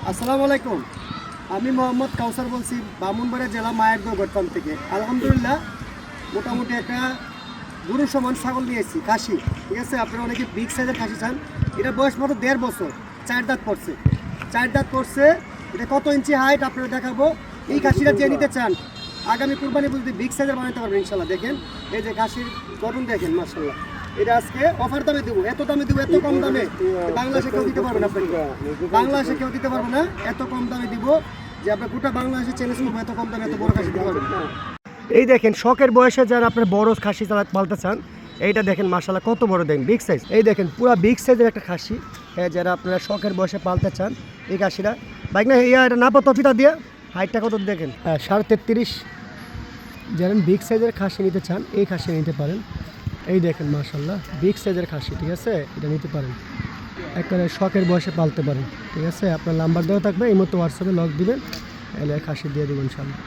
আসসালামু আলাইকুম। আমি মোহাম্মদ কাউসার বলছি, ব্রাহ্মণবাড়িয়া জেলা মায়েরদহ গড়তাম থেকে। আলহামদুলিল্লাহ মোটামুটি একটা গরু সমান ছাগল নিয়ে এসেছি, খাসি। ঠিক আছে, আপনারা অনেকে বিগ সাইজের খাসি চান। এটা বয়স মাত্র 1.5 বছর, 4 দাঁত পড়ছে। 4 দাঁত পড়ছে। এটা কত ইঞ্চি হাইট আপনারা দেখাবো। এই খাসিটা যে নিতে চান আগামী কুরবানি পর্যন্ত বিগ সাইজের বানাতে পারবেন ইনশাল্লাহ। দেখেন এই যে খাসির গঠন দেখেন, মাশাআল্লাহ। এটা আজকে অফার দামে দেবো, এত দামে দেবো, এত কম দামে বাংলাদেশে কেউ দিতে পারবে না। আপনাকে বাংলাদেশে কেউ দিতে পারবে না, এত কম দামে দিব যে আপনার গোটা বাংলাদেশে চ্যালেঞ্জ করবো, এত কম দামে এত বড় খাসি দিতে পারবেন। এই দেখেন শখের বয়সে যারা আপনার বড় খাসি পালতে চান, এইটা দেখেন মাশাআল্লাহ কত বড়, দেখেন বিগ সাইজ। এই দেখেন পুরো বিগ সাইজের একটা খাসি। হ্যাঁ, যারা আপনারা শখের বয়সে পালতে চান এই খাসিটা বাইক না এটা না পাতো ফিতা দিয়ে হাইটটা কত দেখেন, 33.5। যারা বিগ সাইজের খাসি নিতে চান এই খাসি নিতে পারেন। এই দেখেন মাশাআল্লাহ বিগ সাইজের খাসি, ঠিক আছে, এটা নিতে পারেন, একবারে শখের বয়সে পালতে পারেন। ঠিক আছে, আপনার নাম্বার দেওয়া থাকবে, এই মতো হোয়াটসঅ্যাপে লক দিবেন, এলে খাসি দিয়ে দেবেন ইনশাআল্লাহ।